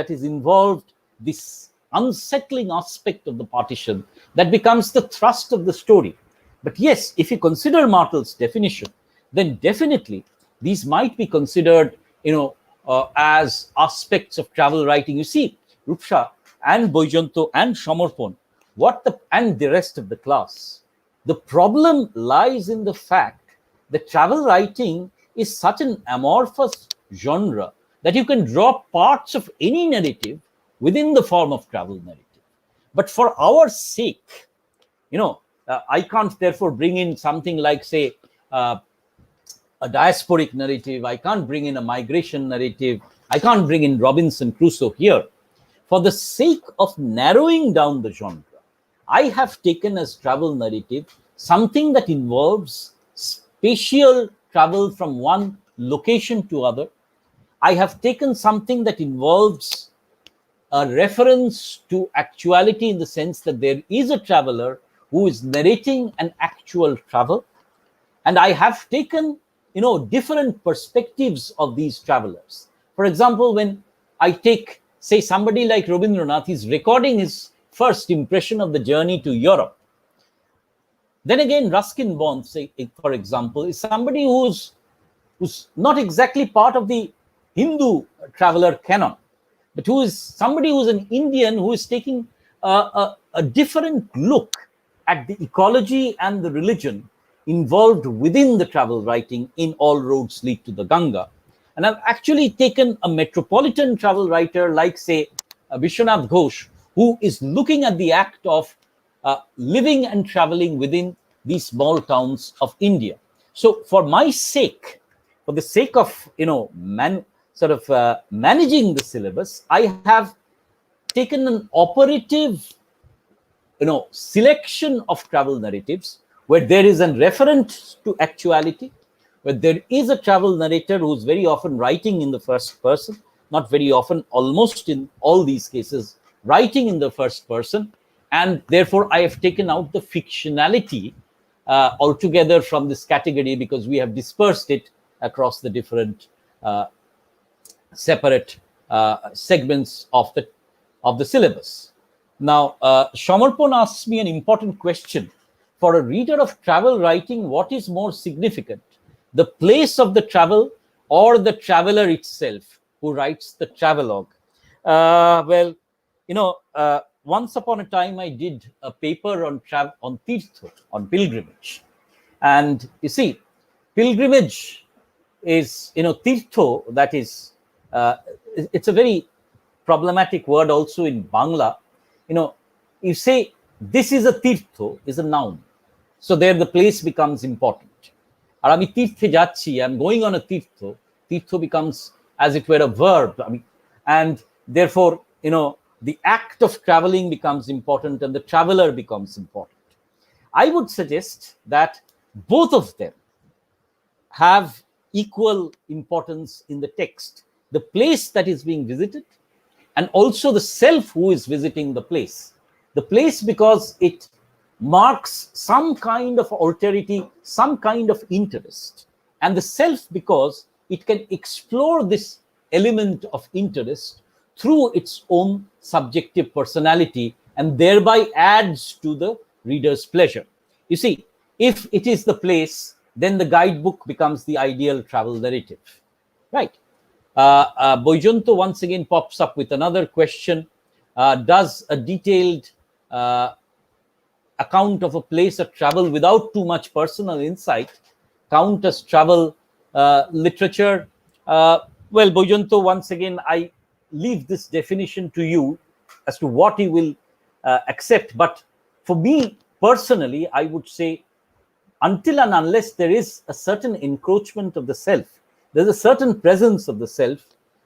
is involved, this unsettling aspect of the partition, that becomes the thrust of the story. But yes, if you consider Martel's definition, then definitely these might be considered, as aspects of travel writing. You see, Rupsha and Boijanto and Samarpon, and the rest of the class, the problem lies in the fact that travel writing is such an amorphous genre that you can draw parts of any narrative within the form of travel narrative. But for our sake, I can't therefore bring in something like, say, a diasporic narrative. I can't bring in a migration narrative. I can't bring in Robinson Crusoe here. For the sake of narrowing down the genre, I have taken as travel narrative something that involves spatial travel from one location to other. I have taken something that involves a reference to actuality, in the sense that there is a traveler who is narrating an actual travel. And I have taken, different perspectives of these travelers. For example, when I take, say, somebody like Rabindranath, he's recording his first impression of the journey to Europe. Then again, Ruskin Bond, say, for example, is somebody who's not exactly part of the Hindu traveler canon, but who is somebody who's an Indian who is taking a different look at the ecology and the religion involved within the travel writing in All Roads Lead to the Ganga. And I've actually taken a metropolitan travel writer like, say, Vishwanath Ghosh, who is looking at the act of living and traveling within these small towns of India. So for my sake, for the sake of, managing the syllabus, I have taken an operative, selection of travel narratives where there is a reference to actuality, where there is a travel narrator who's very often writing in the first person, not very often, almost in all these cases, writing in the first person. And therefore, I have taken out the fictionality altogether from this category, because we have dispersed it across the different separate segments of the syllabus. Now, Samarpon asks me an important question. For a reader of travel writing, what is more significant, the place of the travel or the traveler itself who writes the travelogue? Once upon a time, I did a paper on Tirtho, on pilgrimage. And you see, pilgrimage is, Tirtho, that is, it's a very problematic word also in Bangla. You say, this is a Tirtho, is a noun. So there the place becomes important. Ar ami tirthe jacchi, I'm going on a tirtho. Tirtho becomes, as it were, a verb. And therefore, the act of traveling becomes important and the traveler becomes important. I would suggest that both of them have equal importance in the text. The place that is being visited, and also the self who is visiting the place. The place because it marks some kind of alterity, some kind of interest. And the self because it can explore this element of interest through its own subjective personality, and thereby adds to the reader's pleasure. You see, if it is the place, then the guidebook becomes the ideal travel narrative, right? Boijanto once again pops up with another question. Does a detailed account of a place of travel without too much personal insight count as travel literature? Boijanto, once again, I leave this definition to you as to what you will accept. But for me personally, I would say, until and unless there is a certain encroachment of the self, there's a certain presence of the self,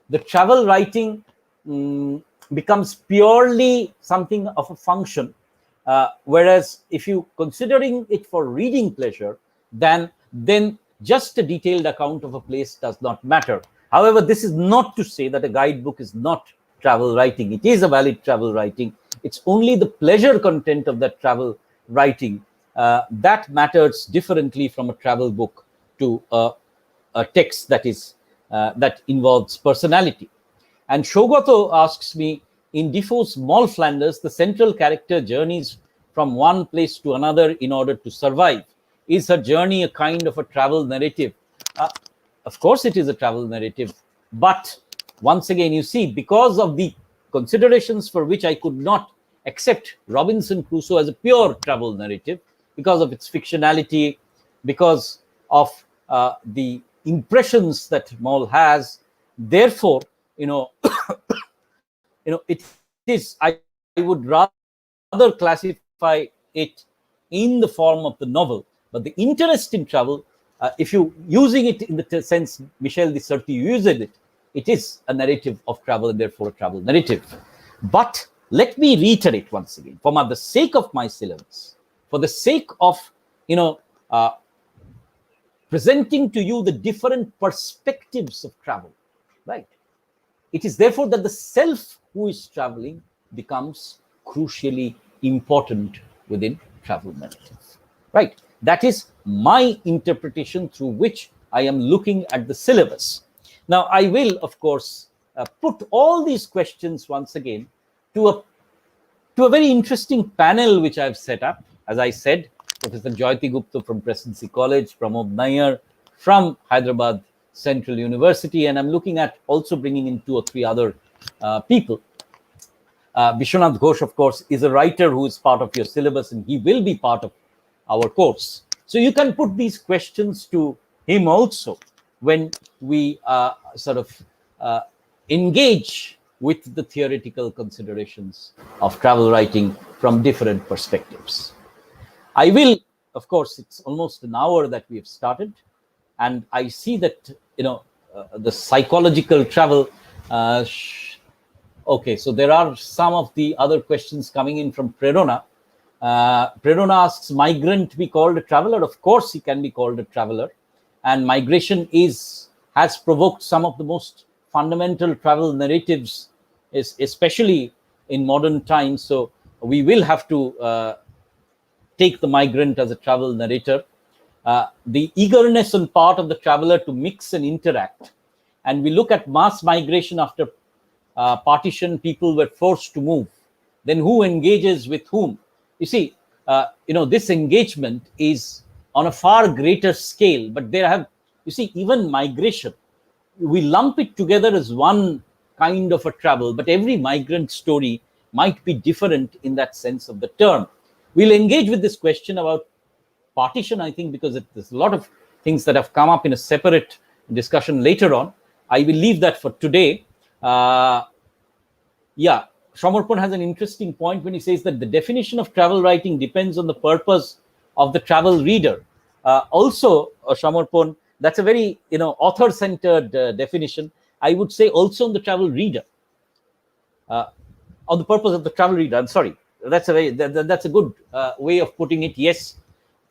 the travel writing becomes purely something of a function, whereas if you considering it for reading pleasure, then just a detailed account of a place does not matter. However, this is not to say that a guidebook is not travel writing. It is a valid travel writing. It's only the pleasure content of that travel writing that matters differently from a travel book to a text that is that involves personality. And Shogoto asks me, in Defoe's Small Flanders, the central character journeys from one place to another in order to survive. Is her journey a kind of a travel narrative? Uh, of course, it is a travel narrative. But once again, you see, because of the considerations for which I could not accept Robinson Crusoe as a pure travel narrative, because of its fictionality, because of the impressions that Moll has, therefore, you know, it is, I would rather classify it in the form of the novel. But the interest in travel, if you using it in the sense Michel de Certeau uses it, it is a narrative of travel and therefore a travel narrative. But let me reiterate once again, for the sake of my syllabus, for the sake of presenting to you the different perspectives of travel, right? It is therefore that the self who is traveling becomes crucially important within travel narrative, right? That is my interpretation through which I am looking at the syllabus. Now, I will, of course, put all these questions once again to a very interesting panel which I've set up. As I said, Professor Jayati Gupta from Presidency College, Pramod Nair from Hyderabad Central University, and I'm looking at also bringing in 2 or 3 other people. Vishwanath Ghosh, of course, is a writer who is part of your syllabus, and he will be part of our course. So you can put these questions to him also when we sort of engage with the theoretical considerations of travel writing from different perspectives. I will, of course, it's almost an hour that we have started, and I see that, the psychological travel. Okay, so there are some of the other questions coming in from Prerona. Prerona asks, migrant be called a traveler? Of course, he can be called a traveler. And migration has provoked some of the most fundamental travel narratives, especially in modern times. So we will have to take the migrant as a travel narrator. The eagerness on part of the traveler to mix and interact. And we look at mass migration after partition, people were forced to move. Then who engages with whom? You see, this engagement is on a far greater scale, but even migration, we lump it together as one kind of a travel, but every migrant story might be different in that sense of the term. We'll engage with this question about partition, I think, because there's a lot of things that have come up in a separate discussion later on. I will leave that for today. Shamarpon has an interesting point when he says that the definition of travel writing depends on the purpose of the travel reader. Also, Shamarpon, that's a very author-centered definition. I would say also on the travel reader, on the purpose of the travel reader. I'm sorry, that's a good way of putting it. Yes,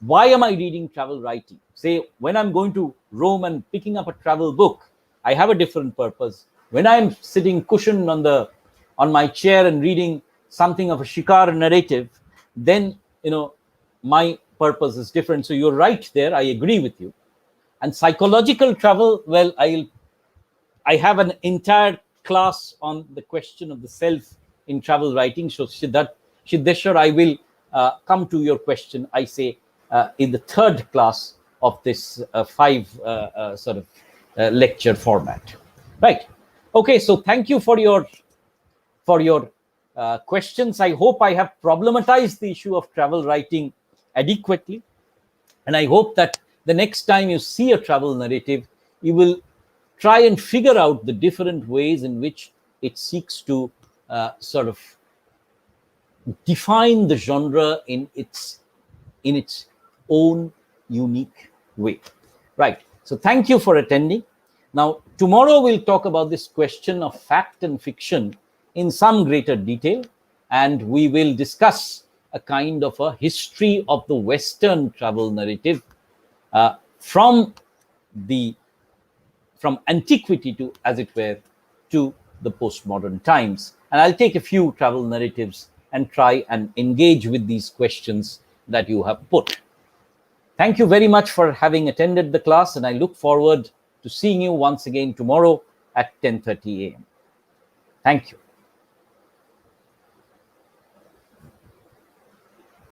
why am I reading travel writing? Say when I'm going to Rome and picking up a travel book, I have a different purpose. When I'm sitting cushioned on my chair and reading something of a Shikar narrative, then my purpose is different. So you're right there. I agree with you. And psychological travel, well, I have an entire class on the question of the self in travel writing. So Siddheshwar, I will come to your question, I say, in the 3rd class of this 5 lecture format. Right. Okay, so thank you for your questions. I hope I have problematized the issue of travel writing adequately. And I hope that the next time you see a travel narrative, you will try and figure out the different ways in which it seeks to sort of define the genre in its own unique way. Right. So thank you for attending. Now, tomorrow we'll talk about this question of fact and fiction in some greater detail, and we will discuss a kind of a history of the Western travel narrative from antiquity to, as it were, to the postmodern times. And I'll take a few travel narratives and try and engage with these questions that you have put. Thank you very much for having attended the class, and I look forward to seeing you once again tomorrow at 10:30 a.m. Thank you.